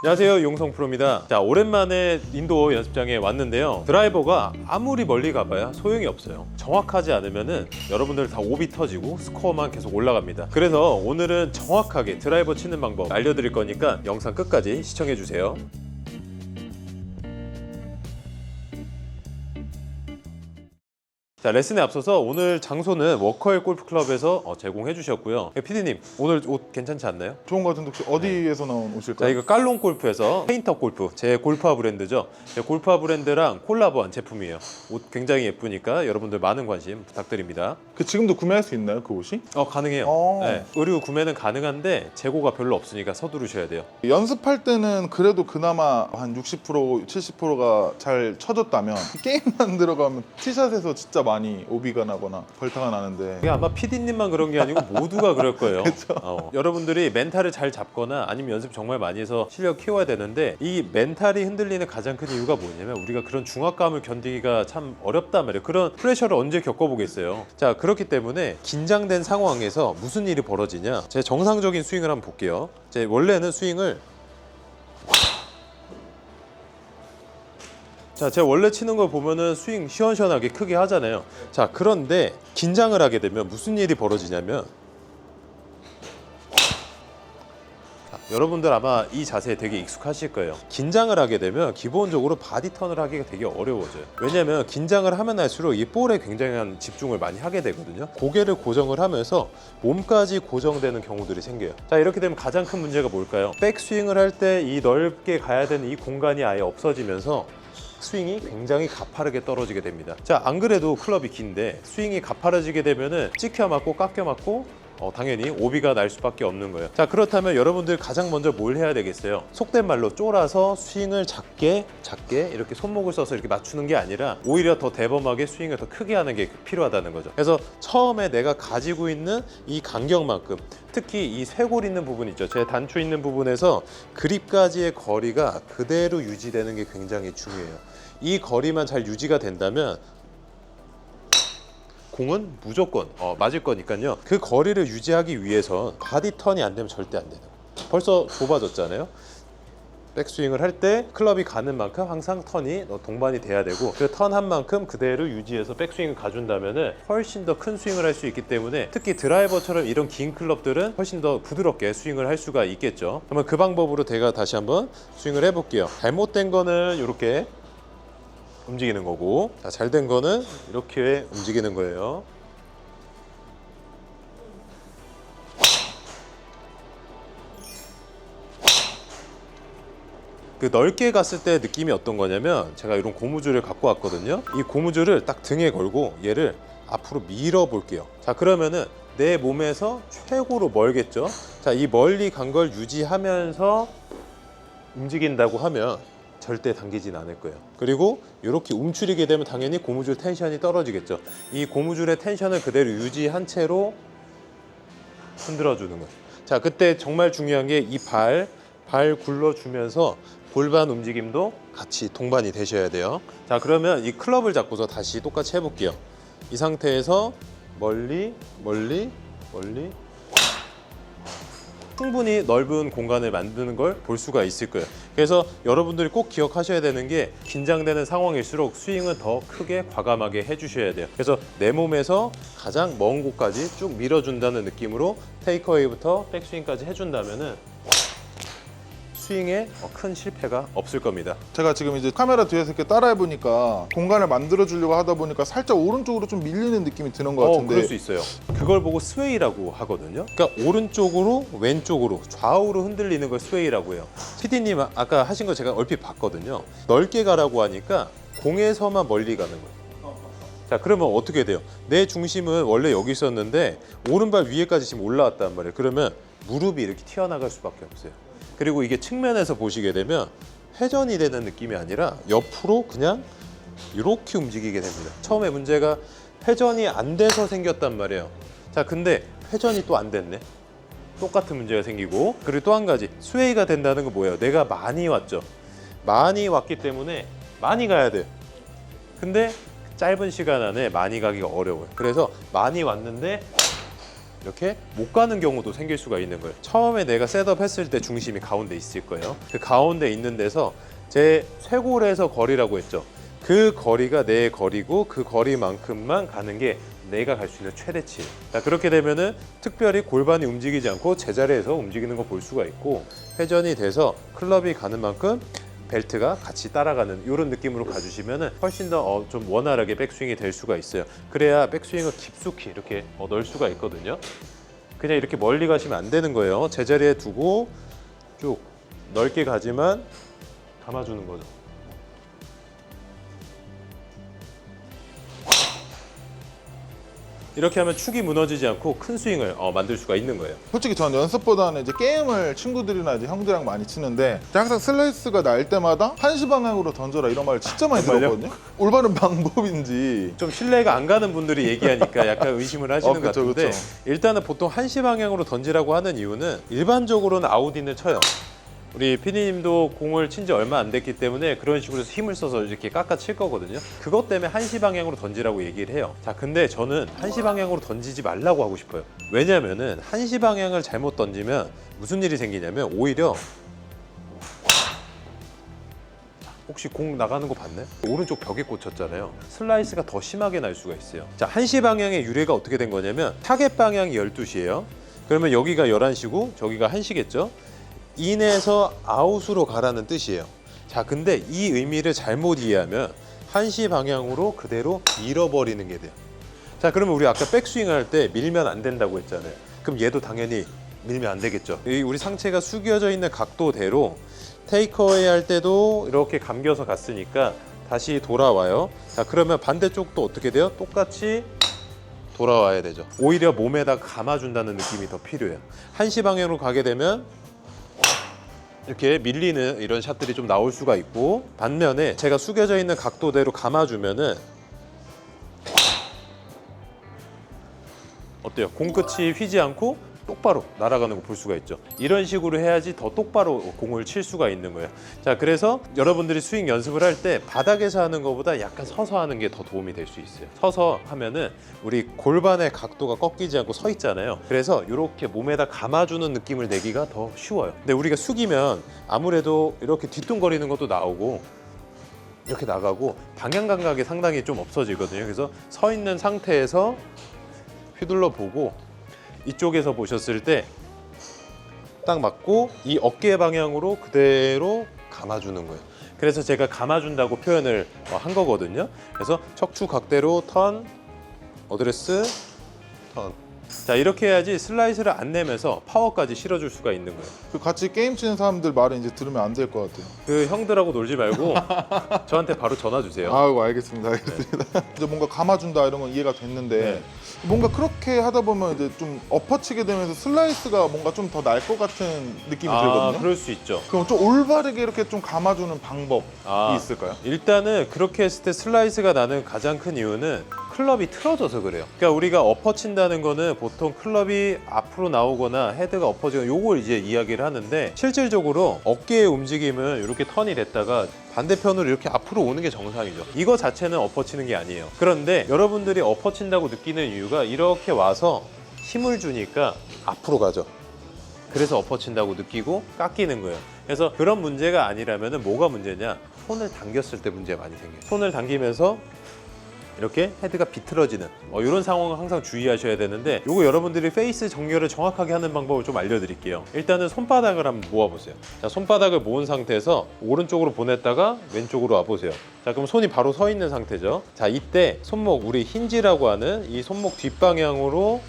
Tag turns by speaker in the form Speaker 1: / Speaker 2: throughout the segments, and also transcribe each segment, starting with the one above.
Speaker 1: 안녕하세요, 용성 프로입니다. 자, 오랜만에 인도 연습장에 왔는데요. 드라이버가 아무리 멀리 가봐야 소용이 없어요. 정확하지 않으면은 여러분들 다 오비 터지고 스코어만 계속 올라갑니다. 그래서 오늘은 정확하게 드라이버 치는 방법 알려드릴 거니까 영상 끝까지 시청해 주세요. 자, 레슨에 앞서서 오늘 장소는 워커힐 골프클럽에서 제공해 주셨고요. PD님, 오늘 옷 괜찮지 않나요?
Speaker 2: 좋은 거 같은데 혹시 어디에서 나온 옷일까요?
Speaker 1: 자, 이거 깔롱 골프에서 페인터 골프, 제 골프화 브랜드죠. 제 골프화 브랜드랑 콜라보한 제품이에요. 옷 굉장히 예쁘니까 여러분들 많은 관심 부탁드립니다.
Speaker 2: 그 지금도 구매할 수 있나요, 그 옷이?
Speaker 1: 가능해요. 네, 의류 구매는 가능한데 재고가 별로 없으니까 서두르셔야 돼요.
Speaker 2: 연습할 때는 그래도 그나마 한 60%, 70%가 잘 쳐졌다면 게임만 들어가면 티샷에서 진짜 많이 오비가 나거나 벌타가 나는데
Speaker 1: 이게 아마 PD님만 그런 게 아니고 모두가 그럴 거예요. 여러분들이 멘탈을 잘 잡거나 아니면 연습 정말 많이 해서 실력 키워야 되는데 이 멘탈이 흔들리는 가장 큰 이유가 뭐냐면 우리가 그런 중압감을 견디기가 참 어렵단 말이에요. 그런 프레셔를 언제 겪어보겠어요. 자, 그렇기 때문에 긴장된 상황에서 무슨 일이 벌어지냐, 제 정상적인 스윙을 한번 볼게요. 제 원래는 스윙을 자, 제가 원래 치는 걸 보면은 스윙 시원시원하게 크게 하잖아요. 자, 그런데 긴장을 하게 되면 무슨 일이 벌어지냐면 여러분들 아마 이 자세에 되게 익숙하실 거예요. 긴장을 하게 되면 기본적으로 바디 턴을 하기가 되게 어려워져요. 왜냐면 긴장을 하면 할수록 이 볼에 굉장한 집중을 많이 하게 되거든요. 고개를 고정을 하면서 몸까지 고정되는 경우들이 생겨요. 자, 이렇게 되면 가장 큰 문제가 뭘까요? 백스윙을 할 때 이 넓게 가야 되는 이 공간이 아예 없어지면서 스윙이 굉장히 가파르게 떨어지게 됩니다. 자, 안 그래도 클럽이 긴데 스윙이 가파라지게 되면은 찍혀 맞고 깎여 맞고 당연히 오비가 날 수밖에 없는 거예요. 자, 그렇다면 여러분들 가장 먼저 뭘 해야 되겠어요? 속된 말로 쫄아서 스윙을 작게 이렇게 손목을 써서 이렇게 맞추는 게 아니라 오히려 더 대범하게 스윙을 더 크게 하는 게 필요하다는 거죠. 그래서 처음에 내가 가지고 있는 이 간격만큼, 특히 이 쇄골 있는 부분 있죠. 제 단추 있는 부분에서 그립까지의 거리가 그대로 유지되는 게 굉장히 중요해요. 이 거리만 잘 유지가 된다면 공은 무조건 맞을 거니까요. 그 거리를 유지하기 위해선 바디 턴이 안 되면 절대 안 되는 거예요. 벌써 좁아졌잖아요. 백스윙을 할 때 클럽이 가는 만큼 항상 턴이 동반이 돼야 되고 그 턴 한 만큼 그대로 유지해서 백스윙을 가준다면 훨씬 더 큰 스윙을 할 수 있기 때문에 특히 드라이버처럼 이런 긴 클럽들은 훨씬 더 부드럽게 스윙을 할 수가 있겠죠. 그러면 그 방법으로 제가 다시 한번 스윙을 해볼게요. 잘못된 거는 이렇게 움직이는 거고, 자, 잘된 거는 이렇게 움직이는 거예요. 그 넓게 갔을 때 느낌이 어떤 거냐면 제가 이런 고무줄을 갖고 왔거든요. 이 고무줄을 딱 등에 걸고 얘를 앞으로 밀어 볼게요. 자, 그러면은 내 몸에서 최고로 멀겠죠. 자, 이 멀리 간 걸 유지하면서 움직인다고 하면 절대 당기진 않을 거예요. 그리고 이렇게 움츠리게 되면 당연히 고무줄 텐션이 떨어지겠죠. 이 고무줄의 텐션을 그대로 유지한 채로 흔들어 주는 거예요. 자, 그때 정말 중요한 게 이 발 굴러주면서 골반 움직임도 같이 동반이 되셔야 돼요. 자, 그러면 이 클럽을 잡고서 다시 똑같이 해볼게요. 이 상태에서 멀리 충분히 넓은 공간을 만드는 걸 볼 수가 있을 거예요. 그래서 여러분들이 꼭 기억하셔야 되는 게 긴장되는 상황일수록 스윙은 더 크게 과감하게 해주셔야 돼요. 그래서 내 몸에서 가장 먼 곳까지 쭉 밀어준다는 느낌으로 테이크어웨이부터 백스윙까지 해준다면은 스윙에 큰 실패가 없을 겁니다.
Speaker 2: 제가 지금 이제 카메라 뒤에서 이렇게 따라해보니까 공간을 만들어주려고 하다 보니까 살짝 오른쪽으로 좀 밀리는 느낌이 드는 것 같은데
Speaker 1: 그럴 수 있어요. 그걸 보고 스웨이라고 하거든요. 그러니까 오른쪽으로 왼쪽으로 좌우로 흔들리는 걸 스웨이라고 해요. PD님 아까 하신 거 제가 얼핏 봤거든요. 넓게 가라고 하니까 공에서만 멀리 가는 거예요. 자, 그러면 어떻게 돼요? 내 중심은 원래 여기 있었는데 오른발 위에까지 지금 올라왔단 말이에요. 그러면 무릎이 이렇게 튀어나갈 수밖에 없어요. 그리고 이게 측면에서 보시게 되면 회전이 되는 느낌이 아니라 옆으로 그냥 이렇게 움직이게 됩니다. 처음에 문제가 회전이 안 돼서 생겼단 말이에요. 자, 근데 회전이 또 안 됐네. 똑같은 문제가 생기고, 그리고 또 한 가지 스웨이가 된다는 건 뭐예요? 내가 많이 왔죠. 많이 왔기 때문에 많이 가야 돼요. 근데 짧은 시간 안에 많이 가기가 어려워요. 그래서 많이 왔는데 이렇게 못 가는 경우도 생길 수가 있는 거예요. 처음에 내가 셋업 했을 때 중심이 가운데 있을 거예요. 그 가운데 있는 데서 제 쇄골에서 거리라고 했죠. 그 거리가 내 거리고 그 거리만큼만 가는 게 내가 갈 수 있는 최대치. 자, 그렇게 되면은 특별히 골반이 움직이지 않고 제자리에서 움직이는 거 볼 수가 있고, 회전이 돼서 클럽이 가는 만큼 벨트가 같이 따라가는 이런 느낌으로 가주시면은 훨씬 더 좀 원활하게 백스윙이 될 수가 있어요. 그래야 백스윙을 깊숙이 이렇게 넣을 수가 있거든요. 그냥 이렇게 멀리 가시면 안 되는 거예요. 제자리에 두고 쭉 넓게 가지만 감아주는 거죠. 이렇게 하면 축이 무너지지 않고 큰 스윙을 만들 수가 있는 거예요.
Speaker 2: 솔직히 전 연습보다는 이제 게임을 친구들이나 이제 형들이랑 많이 치는데 항상 슬라이스가 날 때마다 한시 방향으로 던져라 이런 말을 진짜 많이
Speaker 1: 정말요?
Speaker 2: 들었거든요. 올바른 방법인지.
Speaker 1: 좀 신뢰가 안 가는 분들이 얘기하니까 약간 의심을 하시는 것
Speaker 2: 그쵸,
Speaker 1: 같은데,
Speaker 2: 그쵸.
Speaker 1: 일단은 보통 한시 방향으로 던지라고 하는 이유는 일반적으로는 아웃인을 쳐요. 우리 피디님도 공을 친 지 얼마 안 됐기 때문에 그런 식으로 해서 힘을 써서 이렇게 깎아 칠 거거든요. 그것 때문에 한시 방향으로 던지라고 얘기를 해요. 자, 근데 저는 한시 방향으로 던지지 말라고 하고 싶어요. 왜냐면은 한시 방향을 잘못 던지면 무슨 일이 생기냐면 오히려, 혹시 공 나가는 거 봤나요? 오른쪽 벽에 꽂혔잖아요. 슬라이스가 더 심하게 날 수가 있어요. 자, 한시 방향의 유래가 어떻게 된 거냐면 타겟 방향이 12시예요. 그러면 여기가 11시고 저기가 1시겠죠? 인에서 아웃으로 가라는 뜻이에요. 자, 근데 이 의미를 잘못 이해하면 한시 방향으로 그대로 밀어버리는 게 돼요. 자, 그러면 우리 아까 백스윙 할 때 밀면 안 된다고 했잖아요. 그럼 얘도 당연히 밀면 안 되겠죠. 우리 상체가 숙여져 있는 각도대로 테이크어웨이 할 때도 이렇게 감겨서 갔으니까 다시 돌아와요. 자, 그러면 반대쪽도 어떻게 돼요? 똑같이 돌아와야 되죠. 오히려 몸에다 감아준다는 느낌이 더 필요해요. 한시 방향으로 가게 되면 이렇게 밀리는 이런 샷들이 좀 나올 수가 있고, 반면에 제가 숙여져 있는 각도대로 감아주면은 어때요? 공끝이 휘지 않고 똑바로 날아가는 거 볼 수가 있죠. 이런 식으로 해야지 더 똑바로 공을 칠 수가 있는 거예요. 자, 그래서 여러분들이 스윙 연습을 할 때 바닥에서 하는 것보다 약간 서서 하는 게 더 도움이 될 수 있어요. 서서 하면은 우리 골반의 각도가 꺾이지 않고 서 있잖아요. 그래서 이렇게 몸에다 감아주는 느낌을 내기가 더 쉬워요. 근데 우리가 숙이면 아무래도 이렇게 뒤뚱거리는 것도 나오고 이렇게 나가고 방향 감각이 상당히 좀 없어지거든요. 그래서 서 있는 상태에서 휘둘러 보고 이쪽에서 보셨을 때 딱 맞고 이 어깨 방향으로 그대로 감아주는 거예요. 그래서 제가 감아준다고 표현을 한 거거든요. 그래서 척추 각대로 턴, 어드레스, 턴. 자, 이렇게 해야지 슬라이스를 안 내면서 파워까지 실어줄 수가 있는 거예요.
Speaker 2: 그 같이 게임 치는 사람들 말은 이제 들으면 안 될 것 같아요.
Speaker 1: 그 형들하고 놀지 말고 저한테 바로 전화 주세요.
Speaker 2: 아이고, 알겠습니다. 이제 뭔가 감아준다 이런 건 이해가 됐는데
Speaker 1: 네.
Speaker 2: 뭔가 그렇게 하다 보면 이제 좀 엎어치게 되면서 슬라이스가 뭔가 좀 더 날 것 같은 느낌이 들거든요.
Speaker 1: 그럴 수 있죠.
Speaker 2: 그럼 좀 올바르게 이렇게 좀 감아주는 방법이
Speaker 1: 아,
Speaker 2: 있을까요?
Speaker 1: 일단은 그렇게 했을 때 슬라이스가 나는 가장 큰 이유는 클럽이 틀어져서 그래요. 그러니까 우리가 엎어친다는 거는 보통 클럽이 앞으로 나오거나 헤드가 엎어지거나 요걸 이제 이야기를 하는데, 실질적으로 어깨의 움직임은 이렇게 턴이 됐다가 반대편으로 이렇게 앞으로 오는 게 정상이죠. 이거 자체는 엎어치는 게 아니에요. 그런데 여러분들이 엎어친다고 느끼는 이유가 이렇게 와서 힘을 주니까 앞으로 가죠. 그래서 엎어친다고 느끼고 깎이는 거예요. 그래서 그런 문제가 아니라면 뭐가 문제냐? 손을 당겼을 때 문제가 많이 생겨요. 손을 당기면서 이렇게 헤드가 비틀어지는 이런 상황을 항상 주의하셔야 되는데, 요거 여러분들이 페이스 정렬을 정확하게 하는 방법을 좀 알려드릴게요. 일단은 손바닥을 한번 모아보세요. 자, 손바닥을 모은 상태에서 오른쪽으로 보냈다가 왼쪽으로 와보세요. 자, 그럼 손이 바로 서 있는 상태죠. 자, 이때 손목, 우리 힌지라고 하는 이 손목 뒷방향으로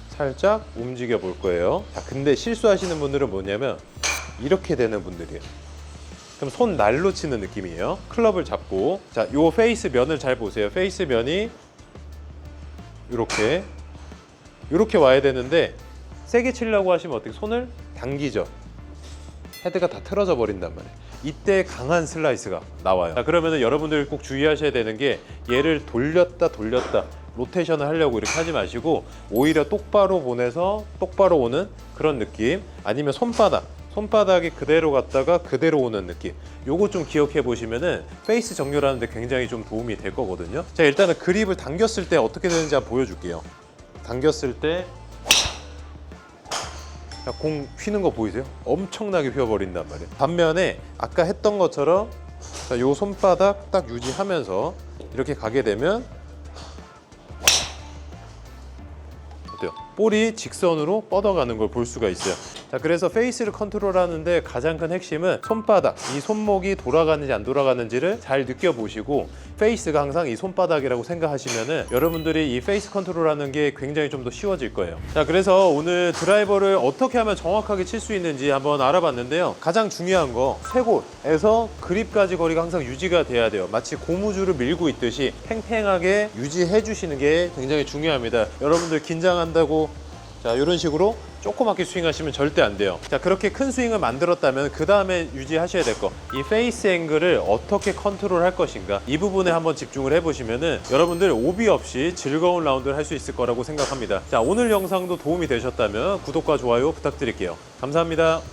Speaker 1: 살짝 움직여 볼 거예요. 자, 근데 실수하시는 분들은 뭐냐면 이렇게 되는 분들이에요. 그럼 손 날로 치는 느낌이에요. 클럽을 잡고, 자, 요 페이스 면을 잘 보세요. 페이스 면이 이렇게 와야 되는데, 세게 치려고 하시면 어떻게 손을 당기죠. 헤드가 다 틀어져 버린단 말이에요. 이때 강한 슬라이스가 나와요. 자, 그러면은 여러분들 꼭 주의하셔야 되는 게, 얘를 돌렸다 로테이션을 하려고 이렇게 하지 마시고 오히려 똑바로 보내서 똑바로 오는 그런 느낌, 아니면 손바닥이 그대로 갔다가 그대로 오는 느낌, 요거 좀 기억해 보시면은 페이스 정렬하는데 굉장히 좀 도움이 될 거거든요. 자, 일단은 그립을 당겼을 때 어떻게 되는지 한번 보여줄게요. 당겼을 때 자, 공 휘는 거 보이세요? 엄청나게 휘어버린단 말이에요. 반면에 아까 했던 것처럼 자, 요 손바닥 딱 유지하면서 이렇게 가게 되면 어때요? 볼이 직선으로 뻗어가는 걸 볼 수가 있어요. 자, 그래서 페이스를 컨트롤하는데 가장 큰 핵심은 손바닥, 이 손목이 돌아가는지 안 돌아가는지를 잘 느껴보시고 페이스가 항상 이 손바닥이라고 생각하시면은 여러분들이 이 페이스 컨트롤하는 게 굉장히 좀 더 쉬워질 거예요. 자, 그래서 오늘 드라이버를 어떻게 하면 정확하게 칠 수 있는지 한번 알아봤는데요. 가장 중요한 거 쇄골에서 그립까지 거리가 항상 유지가 돼야 돼요. 마치 고무줄을 밀고 있듯이 팽팽하게 유지해 주시는 게 굉장히 중요합니다. 여러분들 긴장한다고 자, 이런 식으로 조그맣게 스윙하시면 절대 안 돼요. 자, 그렇게 큰 스윙을 만들었다면 그 다음에 유지하셔야 될 거, 이 페이스 앵글을 어떻게 컨트롤 할 것인가, 이 부분에 한번 집중을 해보시면은 여러분들 오비 없이 즐거운 라운드를 할 수 있을 거라고 생각합니다. 자, 오늘 영상도 도움이 되셨다면 구독과 좋아요 부탁드릴게요. 감사합니다.